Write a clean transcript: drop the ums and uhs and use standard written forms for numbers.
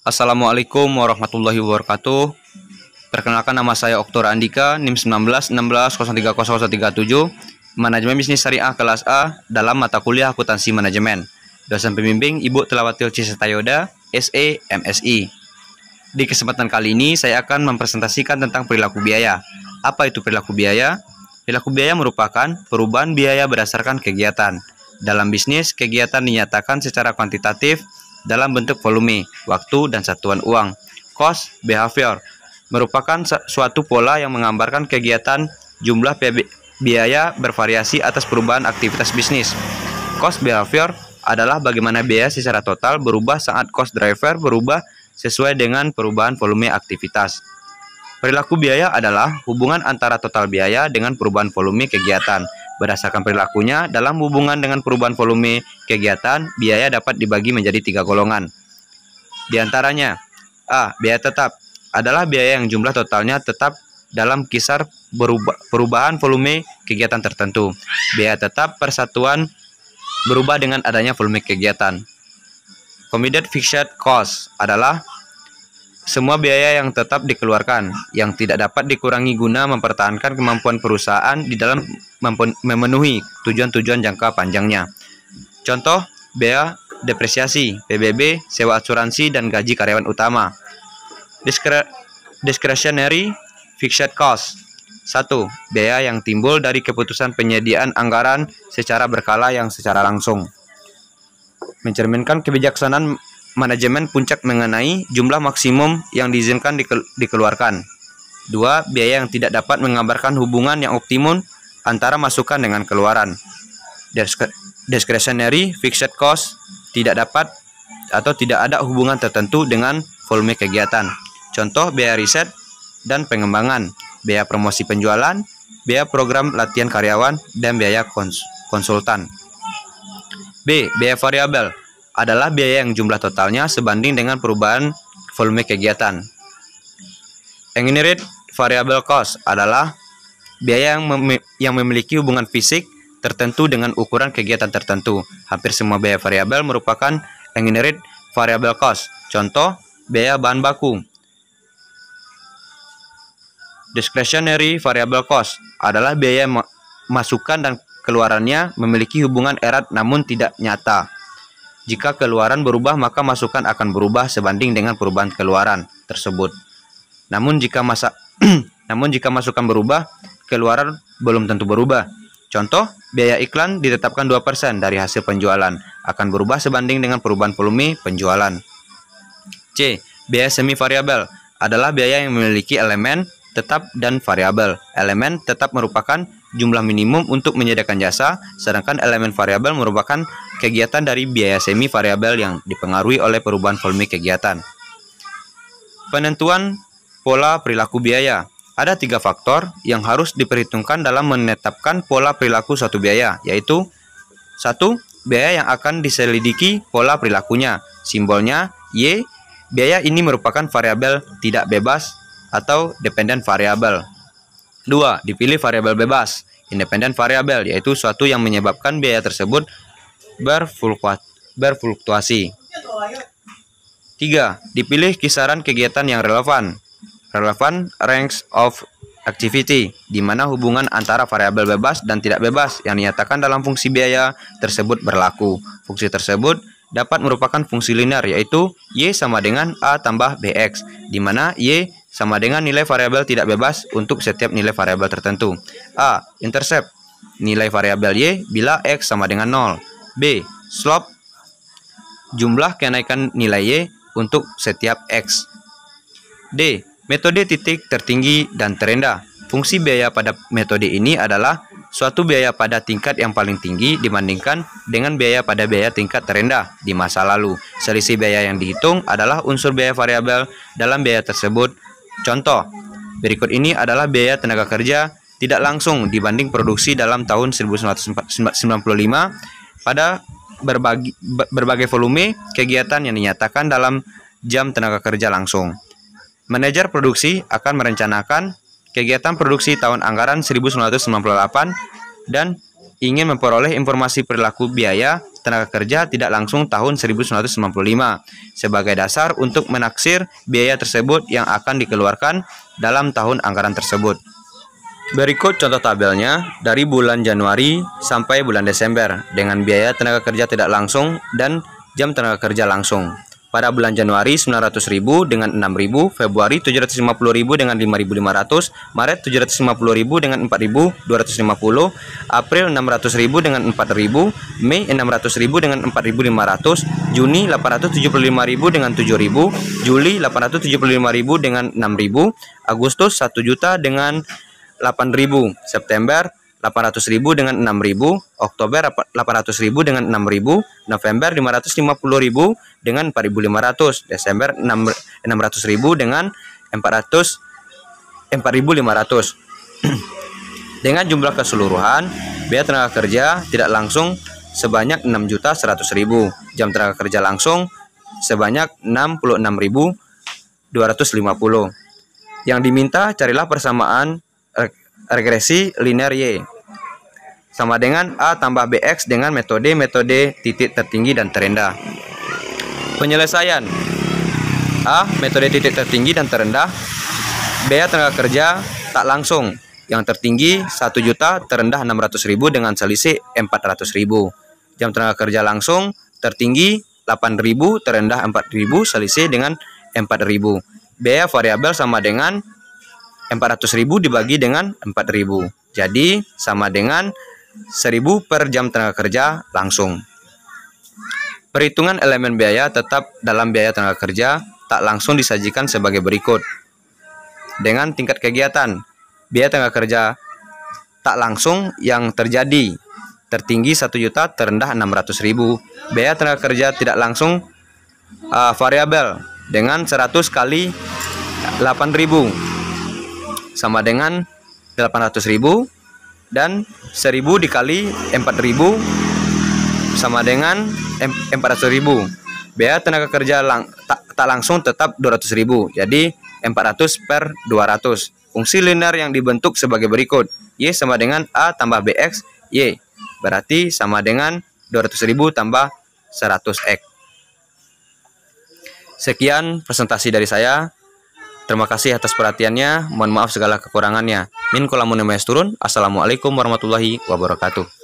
Assalamualaikum warahmatullahi wabarakatuh. Perkenalkan, nama saya Oktor Andika, NIM 1916030037, Manajemen Bisnis Syariah kelas A dalam mata kuliah Akuntansi Manajemen. Dosen pembimbing Ibu Telawatil Cisetayoda, SE, MSI. Di kesempatan kali ini saya akan mempresentasikan tentang perilaku biaya. Apa itu perilaku biaya? Perilaku biaya merupakan perubahan biaya berdasarkan kegiatan. Dalam bisnis, kegiatan dinyatakan secara kuantitatif dalam bentuk volume, waktu, dan satuan uang. Cost behavior merupakan suatu pola yang menggambarkan kegiatan jumlah biaya bervariasi atas perubahan aktivitas bisnis. Cost behavior adalah bagaimana biaya secara total berubah saat cost driver berubah sesuai dengan perubahan volume aktivitas. Perilaku biaya adalah hubungan antara total biaya dengan perubahan volume kegiatan. Berdasarkan perilakunya, dalam hubungan dengan perubahan volume kegiatan, biaya dapat dibagi menjadi 3 golongan. Di antaranya, A. Biaya tetap adalah biaya yang jumlah totalnya tetap dalam kisar perubahan volume kegiatan tertentu. Biaya tetap persatuan berubah dengan adanya volume kegiatan. Committed fixed cost adalah semua biaya yang tetap dikeluarkan, yang tidak dapat dikurangi guna mempertahankan kemampuan perusahaan di dalam memenuhi tujuan-tujuan jangka panjangnya. Contoh, biaya depresiasi, PBB, sewa asuransi, dan gaji karyawan utama. Discretionary fixed cost. 1. Biaya yang timbul dari keputusan penyediaan anggaran secara berkala yang secara langsung mencerminkan kebijaksanaan manajemen puncak mengenai jumlah maksimum yang diizinkan dikeluarkan. 2. Biaya yang tidak dapat menggambarkan hubungan yang optimum antara masukan dengan keluaran. Discretionary fixed cost tidak dapat atau tidak ada hubungan tertentu dengan volume kegiatan. Contoh, biaya riset dan pengembangan, biaya promosi penjualan, biaya program latihan karyawan, dan biaya konsultan. B. Biaya variabel adalah biaya yang jumlah totalnya sebanding dengan perubahan volume kegiatan. Engineered variable cost adalah biaya yang memiliki hubungan fisik tertentu dengan ukuran kegiatan tertentu. Hampir semua biaya variabel merupakan engineered variable cost. Contoh, biaya bahan baku. Discretionary variable cost adalah biaya masukan dan keluarannya memiliki hubungan erat namun tidak nyata. Jika keluaran berubah, maka masukan akan berubah sebanding dengan perubahan keluaran tersebut. Namun jika masukan berubah, keluaran belum tentu berubah. Contoh, biaya iklan ditetapkan 2% dari hasil penjualan, akan berubah sebanding dengan perubahan volume penjualan. C. Biaya semi variabel adalah biaya yang memiliki elemen tetap dan variabel. Elemen tetap merupakan jumlah minimum untuk menyediakan jasa, sedangkan elemen variabel merupakan kegiatan dari biaya semi variabel yang dipengaruhi oleh perubahan volume kegiatan. Penentuan pola perilaku biaya. Ada 3 faktor yang harus diperhitungkan dalam menetapkan pola perilaku suatu biaya, yaitu 1. Biaya yang akan diselidiki pola perilakunya. Simbolnya Y. Biaya ini merupakan variabel tidak bebas atau dependent variable. 2. Dipilih variabel bebas, independent variable, yaitu suatu yang menyebabkan biaya tersebut berfluktuasi. 3. Dipilih kisaran kegiatan yang relevan, relevant range of activity, di mana hubungan antara variabel bebas dan tidak bebas yang dinyatakan dalam fungsi biaya tersebut berlaku. Fungsi tersebut dapat merupakan fungsi linear, yaitu Y sama dengan A tambah BX, di mana Y sama dengan nilai variabel tidak bebas untuk setiap nilai variabel tertentu. A. Intercept, nilai variabel Y bila X sama dengan 0. B. Slope, jumlah kenaikan nilai Y untuk setiap X. D. Metode titik tertinggi dan terendah. Fungsi biaya pada metode ini adalah suatu biaya pada tingkat yang paling tinggi dibandingkan dengan biaya pada biaya tingkat terendah di masa lalu. Selisih biaya yang dihitung adalah unsur biaya variabel dalam biaya tersebut. Contoh, berikut ini adalah biaya tenaga kerja tidak langsung dibanding produksi dalam tahun 1995 pada berbagai volume kegiatan yang dinyatakan dalam jam tenaga kerja langsung. Manajer produksi akan merencanakan kegiatan produksi tahun anggaran 1998 dan ingin memperoleh informasi perilaku biaya tenaga kerja tidak langsung tahun 1995 sebagai dasar untuk menaksir biaya tersebut yang akan dikeluarkan dalam tahun anggaran tersebut. Berikut contoh tabelnya dari bulan Januari sampai bulan Desember dengan biaya tenaga kerja tidak langsung dan jam tenaga kerja langsung. Pada bulan Januari 900.000 dengan 6.000, Februari 750.000 dengan 5.500, Maret 750.000 dengan 4.250, April 600.000 dengan 4.000, Mei 600.000 dengan 4.500, Juni 875.000 dengan 7.000, Juli 875.000 dengan 6.000, Agustus 1 juta dengan 8.000, September 800.000 dengan 6.000, Oktober 800.000 dengan 6.000, November 550.000 dengan 4.500, Desember 600.000 dengan 4.500. Dengan jumlah keseluruhan biaya tenaga kerja tidak langsung sebanyak 6.100.000, jam tenaga kerja langsung sebanyak 66.250. Yang diminta carilah persamaan regresi linear Y sama dengan A tambah BX dengan metode titik tertinggi dan terendah. Penyelesaian: A. Metode titik tertinggi dan terendah. Biaya tenaga kerja tak langsung yang tertinggi 1 juta, terendah 600.000 dengan selisih 400.000. Jam tenaga kerja langsung tertinggi 8.000, terendah 4.000, selisih dengan 4.000. Biaya variabel sama dengan 400.000 dibagi dengan 4.000. Jadi sama dengan 1.000 per jam tenaga kerja langsung. Perhitungan elemen biaya tetap dalam biaya tenaga kerja tak langsung disajikan sebagai berikut. Dengan tingkat kegiatan, biaya tenaga kerja tak langsung yang terjadi tertinggi 1 juta, terendah 600.000. Biaya tenaga kerja tidak langsung variabel dengan 100 kali 8.000 sama dengan 800.000, dan 1.000 dikali 4.000 sama dengan 400.000. Biaya tenaga kerja tak langsung tetap 200.000. Jadi 400 per 200. Fungsi linear yang dibentuk sebagai berikut. Y sama dengan A tambah BX Y. Berarti sama dengan 200.000 tambah 100X. Sekian presentasi dari saya. Terima kasih atas perhatiannya. Mohon maaf segala kekurangannya. Min kolamun turun. Assalamualaikum warahmatullahi wabarakatuh.